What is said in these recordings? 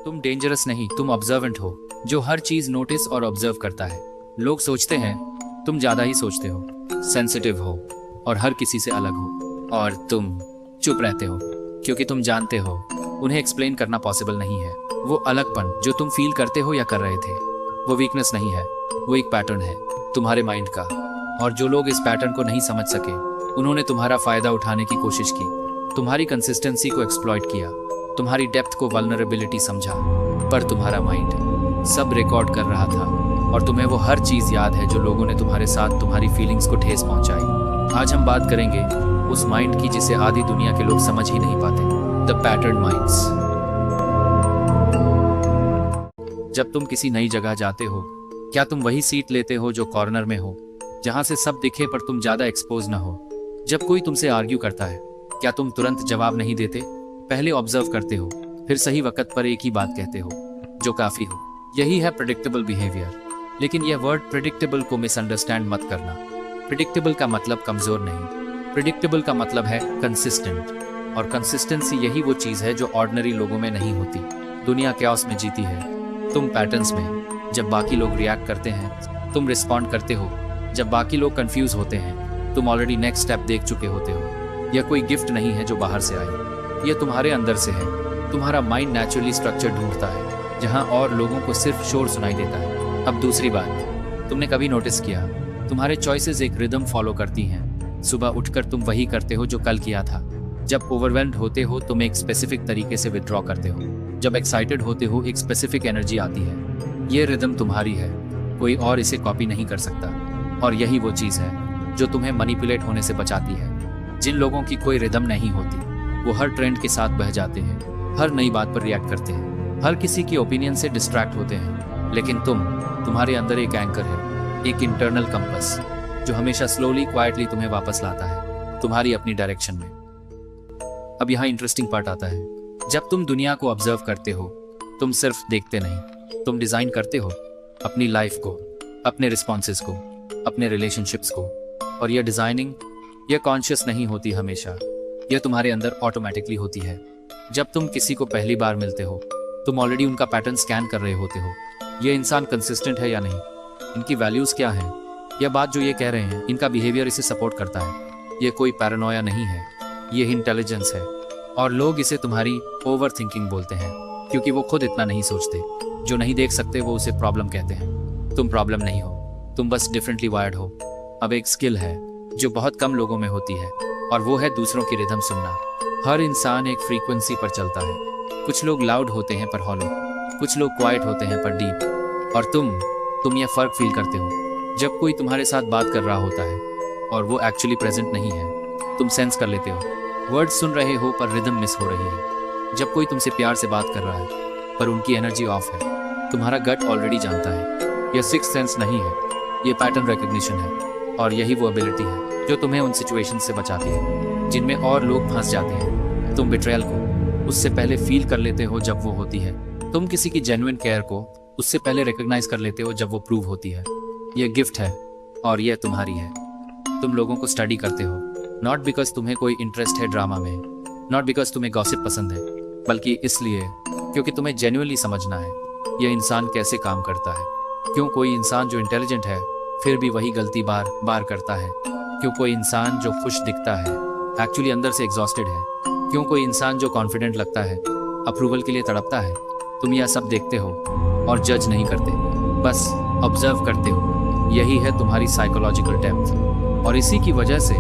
तुम डेंजरस नहीं, तुम ऑब्जर्वेंट हो, जो हर चीज नोटिस और ऑब्जर्व करता है। लोग सोचते हैं तुम ज्यादा ही सोचते हो, सेंसिटिव हो और हर किसी से अलग हो, और तुम चुप रहते हो क्योंकि तुम जानते हो उन्हें एक्सप्लेन करना पॉसिबल नहीं है। वो अलगपन जो तुम फील करते हो या कर रहे थे, वो वीकनेस नहीं है, वो एक पैटर्न है तुम्हारे माइंड का। और जो लोग इस पैटर्न को नहीं समझ सके, उन्होंने तुम्हारा फायदा उठाने की कोशिश की, तुम्हारी कंसिस्टेंसी को एक्सप्लॉइट किया, तुम्हारी डेप्थ को वल्नरेबिलिटी समझा। पर तुम्हारा माइंड सब रिकॉर्ड कर रहा था और तुम्हें वो हर चीज याद है जो लोगों ने तुम्हारे साथ तुम्हारी फीलिंग्स को ठेस पहुंचाई। आज हम बात करेंगे उस माइंड की जिसे आधी दुनिया के लोग समझ ही नहीं पाते, द पैटर्न माइंड्स। जब तुम किसी नई जगह जाते हो, क्या तुम वही सीट लेते हो जो कॉर्नर में हो, जहां से सब दिखे पर तुम ज्यादा एक्सपोज ना हो? जब कोई तुमसे आर्ग्यू करता है, क्या तुम तुरंत जवाब नहीं देते? पहले ऑब्जर्व करते हो, फिर सही वक्त पर एक ही बात कहते हो, जो काफी हो। यही है प्रेडिक्टेबल बिहेवियर। लेकिन यह वर्ड प्रेडिक्टेबल को मिसअंडरस्टैंड मत करना। प्रेडिक्टेबल का मतलब कमजोर नहीं, प्रेडिक्टेबल का मतलब है कंसिस्टेंट। और कंसिस्टेंसी यही वो चीज है जो ऑर्डिनरी लोगों में नहीं होती। दुनिया कैओस में जीती है, तुम पैटर्न्स में। जब बाकी लोग रिएक्ट करते हैं, तुम रिस्पॉन्ड करते हो। जब बाकी लोग कंफ्यूज होते हैं, तुम ऑलरेडी नेक्स्ट स्टेप देख चुके होते हो। यह कोई गिफ्ट नहीं है जो बाहर से आई, यह तुम्हारे अंदर से है। तुम्हारा माइंड नेचुरली स्ट्रक्चर ढूंढता है जहां और लोगों को सिर्फ शोर सुनाई देता है। अब दूसरी बात, तुमने कभी नोटिस किया तुम्हारे चॉइसेस एक रिदम फॉलो करती हैं। सुबह उठकर तुम वही करते हो जो कल किया था। जब ओवरवेल्म्ड होते हो तुम एक स्पेसिफिक तरीके से विथड्रॉ करते हो। जब एक्साइटेड होते हो एक स्पेसिफिक एनर्जी आती है। ये रिदम तुम्हारी है, कोई और इसे कॉपी नहीं कर सकता। और यही वो चीज़ है जो तुम्हें मैनिपुलेट होने से बचाती है। जिन लोगों की कोई रिदम नहीं होती, वो हर ट्रेंड के साथ बह जाते हैं, हर नई बात पर रिएक्ट करते हैं, हर किसी की ओपिनियन से डिस्ट्रैक्ट होते हैं। लेकिन तुम्हारे अंदर एक एंकर है, एक इंटरनल कंपास, जो हमेशा स्लोली क्वाइटली तुम्हें वापस लाता है तुम्हारी अपनी डायरेक्शन में। अब यहाँ इंटरेस्टिंग पार्ट आता है। जब तुम दुनिया को ऑब्जर्व करते हो, तुम सिर्फ देखते नहीं, तुम डिजाइन करते हो अपनी लाइफ को, अपने रिस्पॉन्सेज को, अपने रिलेशनशिप्स को। और यह डिजाइनिंग, यह कॉन्शियस नहीं होती हमेशा, यह तुम्हारे अंदर ऑटोमेटिकली होती है। जब तुम किसी को पहली बार मिलते हो, तुम ऑलरेडी उनका पैटर्न स्कैन कर रहे होते हो। यह इंसान कंसिस्टेंट है या नहीं, इनकी वैल्यूज क्या हैं, यह बात जो ये कह रहे हैं, इनका बिहेवियर इसे सपोर्ट करता है। यह कोई पैरानोया नहीं है, यह इंटेलिजेंस है। और लोग इसे तुम्हारी ओवर थिंकिंग बोलते हैं, क्योंकि वो खुद इतना नहीं सोचते। जो नहीं देख सकते वो उसे प्रॉब्लम कहते हैं। तुम प्रॉब्लम नहीं हो, तुम बस डिफरेंटली वायर्ड हो। अब एक स्किल है जो बहुत कम लोगों में होती है, और वो है दूसरों की रिदम सुनना। हर इंसान एक फ्रीक्वेंसी पर चलता है। कुछ लोग लाउड होते हैं पर हॉलो, कुछ लोग क्वाइट होते हैं पर डीप। और तुम यह फर्क फील करते हो जब कोई तुम्हारे साथ बात कर रहा होता है और वो एक्चुअली प्रेजेंट नहीं है। तुम सेंस कर लेते हो, वर्ड सुन रहे हो पर रिदम मिस हो रही है। जब कोई तुमसे प्यार से बात कर रहा है पर उनकी एनर्जी ऑफ है, तुम्हारा गट ऑलरेडी जानता है। यह सिक्स्थ सेंस नहीं है, यह पैटर्न रिकग्निशन है। और यही वो एबिलिटी है जो तुम्हें उन सिचुएशन से बचाती है जिनमें और लोग फंस जाते हैं। तुम बिट्रेयल को उससे पहले फील कर लेते हो जब वो होती है। तुम किसी की जेन्युइन केयर को उससे पहले रिकॉग्नाइज कर लेते हो जब वो प्रूव होती है। यह गिफ्ट है और यह तुम्हारी है। तुम लोगों को स्टडी करते हो, नॉट बिकॉज तुम्हें कोई इंटरेस्ट है ड्रामा में, नॉट बिकॉज तुम्हें गॉसिप पसंद है, बल्कि इसलिए क्योंकि तुम्हें जेन्युइनली समझना है यह इंसान कैसे काम करता है। क्यों कोई इंसान जो इंटेलिजेंट है फिर भी वही गलती बार बार करता है? क्यों कोई इंसान जो खुश दिखता है एक्चुअली अंदर से एग्जॉस्टेड है? क्यों कोई इंसान जो कॉन्फिडेंट लगता है अप्रूवल के लिए तड़पता है? तुम यह सब देखते हो और जज नहीं करते, बस ऑब्जर्व करते हो। यही है तुम्हारी साइकोलॉजिकल डेप्थ। और इसी की वजह से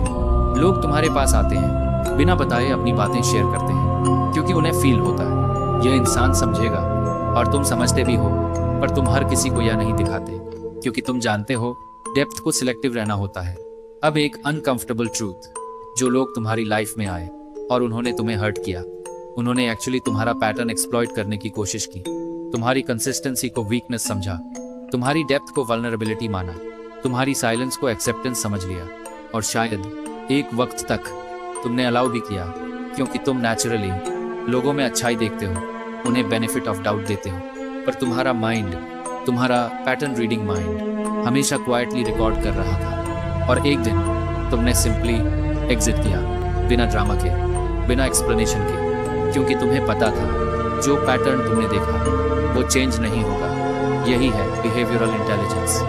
लोग तुम्हारे पास आते हैं, बिना बताए अपनी बातें शेयर करते हैं, क्योंकि उन्हें फील होता है यह इंसान समझेगा। और तुम समझते भी हो, पर तुम हर किसी को यह नहीं दिखाते, क्योंकि तुम जानते हो डेप्थ को सिलेक्टिव रहना होता है। अब एक अनकंफर्टेबल ट्रूथ, जो लोग तुम्हारी लाइफ में आए और उन्होंने तुम्हें हर्ट किया, उन्होंने एक्चुअली तुम्हारा पैटर्न एक्सप्लॉइट करने की कोशिश की, तुम्हारी कंसिस्टेंसी को वीकनेस समझा, तुम्हारी डेप्थ को वल्नरेबिलिटी माना, तुम्हारी साइलेंस को एक्सेप्टेंस समझ लिया। और शायद एक वक्त तक तुमने अलाउ भी किया, क्योंकि तुम नेचुरली लोगों में अच्छाई देखते हो, उन्हें बेनिफिट ऑफ डाउट देते हो। पर तुम्हारा माइंड, तुम्हारा पैटर्न रीडिंग माइंड हमेशा क्वाइटली रिकॉर्ड कर रहा था। और एक दिन तुमने सिंपली एग्जिट किया, बिना ड्रामा के, बिना एक्सप्लेनेशन के, क्योंकि तुम्हें पता था जो पैटर्न तुमने देखा वो चेंज नहीं होगा। यही है बिहेवियरल इंटेलिजेंस।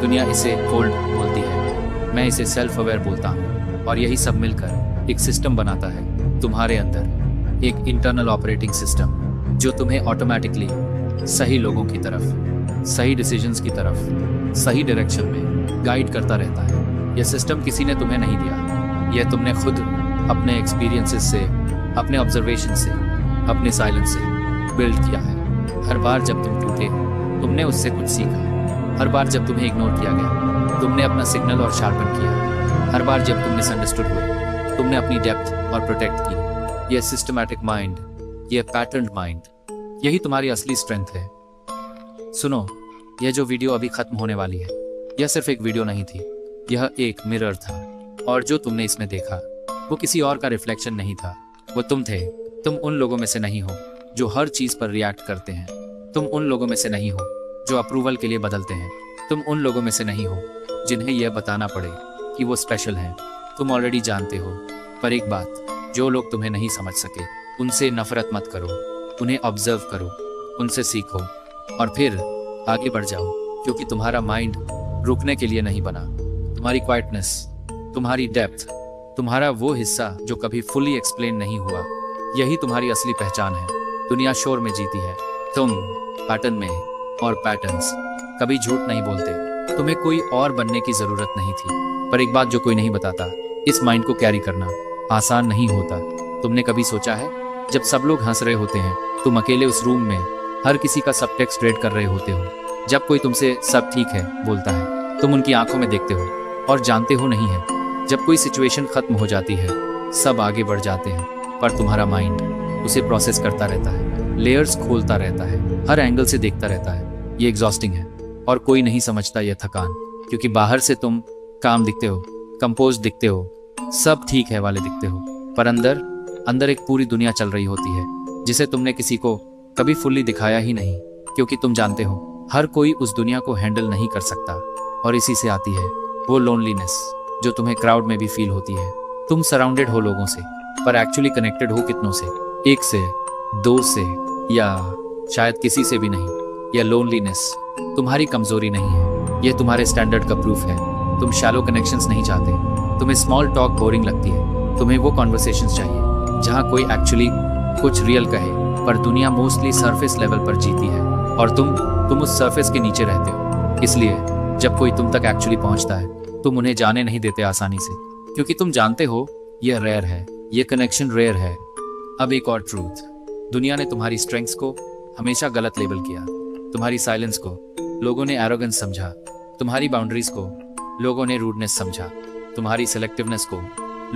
दुनिया इसे कोल्ड बोलती है, मैं इसे सेल्फ अवेयर बोलता हूँ। और यही सब मिलकर एक सिस्टम बनाता है तुम्हारे अंदर, एक इंटरनल ऑपरेटिंग सिस्टम जो तुम्हें ऑटोमेटिकली सही लोगों की तरफ, सही डिसीजंस की तरफ, सही डायरेक्शन में गाइड करता रहता है। यह सिस्टम किसी ने तुम्हें नहीं दिया, यह तुमने खुद अपने एक्सपीरियंसेस से, अपने ऑब्जर्वेशन से, अपने साइलेंस से बिल्ड किया है। हर बार जब तुम टूटे तुमने उससे कुछ सीखा। हर बार जब तुम्हें इग्नोर किया गया तुमने अपना सिग्नल और शार्पन किया। हर बार जब तुम मिसअंडरस्टूड हुए तुमने अपनी डेप्थ और प्रोटेक्ट की। यह सिस्टमैटिक माइंड, यह पैटर्न माइंड, यही तुम्हारी असली स्ट्रेंथ है। सुनो, यह जो वीडियो अभी खत्म होने वाली है यह सिर्फ एक वीडियो नहीं थी, यह एक मिरर था। और जो तुमने इसमें देखा वो किसी और का रिफ्लेक्शन नहीं था, वो तुम थे। तुम उन लोगों में से नहीं हो जो हर चीज पर रिएक्ट करते हैं। तुम उन लोगों में से नहीं हो जो अप्रूवल के लिए बदलते हैं। तुम उन लोगों में से नहीं हो जिन्हें यह बताना पड़े कि वो स्पेशल हैं। तुम ऑलरेडी जानते हो। पर एक बात, जो लोग तुम्हें नहीं समझ सके उनसे नफरत मत करो, उन्हें ऑब्जर्व करो, उनसे सीखो और फिर आगे बढ़ जाओ। क्योंकि तुम्हारा माइंड रुकने के लिए नहीं बना। तुम्हारी क्वाइटनेस, तुम्हारी डेप्थ, तुम्हारा वो हिस्सा जो कभी फुली एक्सप्लेन नहीं हुआ, यही तुम्हारी असली पहचान है। दुनिया शोर में जीती है, तुम पैटर्न में। और पैटर्न्स कभी झूठ नहीं बोलते। तुम्हें कोई और बनने की जरूरत नहीं थी। पर एक बात जो कोई नहीं बताता, इस माइंड को कैरी करना आसान नहीं होता। तुमने कभी सोचा है जब सब लोग हंस रहे होते हैं तुम अकेले उस रूम में हर किसी का सब टेक्स्ट रीड कर रहे होते हो। जब कोई तुमसे सब ठीक है बोलता है तुम उनकी आंखों में देखते हो और जानते हो नहीं है। जब कोई सिचुएशन खत्म हो जाती है सब आगे बढ़ जाते हैं, पर तुम्हारा माइंड उसे प्रोसेस करता रहता है, लेयर्स खोलता रहता है, हर एंगल से देखता रहता है। ये एग्जॉस्टिंग है और कोई नहीं समझता यह थकान। क्योंकि बाहर से तुम काम दिखते हो, कंपोज दिखते हो, सब ठीक है वाले दिखते हो, पर अंदर अंदर एक पूरी दुनिया चल रही होती है जिसे तुमने किसी को कभी फुल्ली दिखाया ही नहीं। क्योंकि तुम जानते हो हर कोई उस दुनिया को हैंडल नहीं कर सकता। और इसी से आती है वो लोनलीनेस जो तुम्हें क्राउड में भी फील होती है। तुम सराउंडेड हो लोगों से, पर एक्चुअली कनेक्टेड हो कितनों से? एक से, दो से, या शायद किसी से भी नहीं। यह लोनलीनेस तुम्हारी कमजोरी नहीं है, यह तुम्हारे स्टैंडर्ड का प्रूफ है। तुम शैलो कनेक्शंस नहीं चाहते, तुम्हें स्मॉल टॉक बोरिंग लगती है, तुम्हें वो कॉन्वर्सेशंस चाहिए जहां कोई एक्चुअली कुछ रियल कहे। पर दुनिया मोस्टली सरफेस लेवल पर जीती है और तुम उस सरफेस के नीचे रहते हो। इसलिए जब कोई तुम तक एक्चुअली पहुंचता है तुम उन्हें जाने नहीं देते आसानी से, क्योंकि तुम जानते हो यह रेयर है, यह कनेक्शन रेयर है। अब एक और ट्रूथ, दुनिया ने तुम्हारी स्ट्रेंथ्स को हमेशा गलत लेबल किया। तुम्हारी साइलेंस को लोगों ने एरोगेंस समझा, तुम्हारी बाउंड्रीज को लोगों ने रूडनेस समझा, तुम्हारी सेलेक्टिवनेस को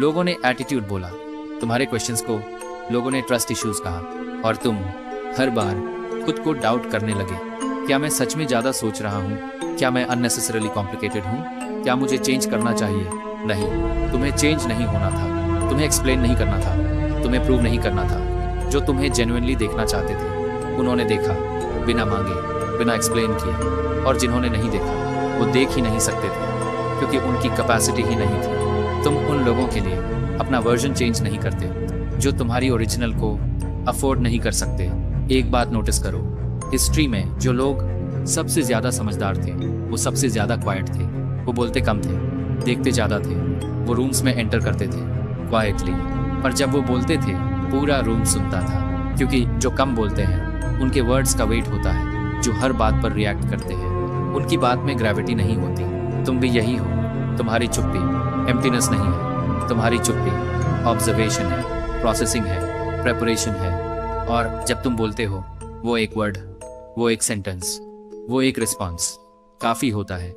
लोगों ने एटीट्यूड बोला, तुम्हारे क्वेश्चंस को लोगों ने ट्रस्ट इश्यूज कहा। और तुम हर बार खुद को डाउट करने लगे, क्या मैं सच में ज़्यादा सोच रहा हूँ? क्या मैं अननेसेसरली कॉम्प्लिकेटेड हूँ? क्या मुझे चेंज करना चाहिए? नहीं, तुम्हें चेंज नहीं होना था, तुम्हें एक्सप्लेन नहीं करना था, तुम्हें प्रूव नहीं करना था। जो तुम्हें जेन्युइनली देखना चाहते थे उन्होंने देखा, बिना मांगे, बिना एक्सप्लेन किए। और जिन्होंने नहीं देखा वो देख ही नहीं सकते थे, क्योंकि उनकी कैपेसिटी ही नहीं थी। तुम उन लोगों के लिए अपना वर्जन चेंज नहीं करते जो तुम्हारी ओरिजिनल को अफोर्ड नहीं कर सकते। एक बात नोटिस करो, हिस्ट्री में जो लोग सबसे ज़्यादा समझदार थे वो सबसे ज़्यादा क्वाइट थे। वो बोलते कम थे, देखते ज़्यादा थे, वो रूम्स में एंटर करते थे क्वाइटली, पर जब वो बोलते थे पूरा रूम सुनता था। क्योंकि जो कम बोलते हैं उनके वर्ड्स का वेट होता है, जो हर बात पर रिएक्ट करते हैं उनकी बात में ग्रेविटी नहीं होती। तुम भी यही हो। तुम्हारी चुप्पी एम्प्टीनेस नहीं है, तुम्हारी चुप्पी ऑब्जर्वेशन है, प्रोसेसिंग है, प्रेपरेशन है। और जब तुम बोलते हो वो एक वर्ड, वो एक सेंटेंस, वो एक रिस्पॉन्स काफ़ी होता है।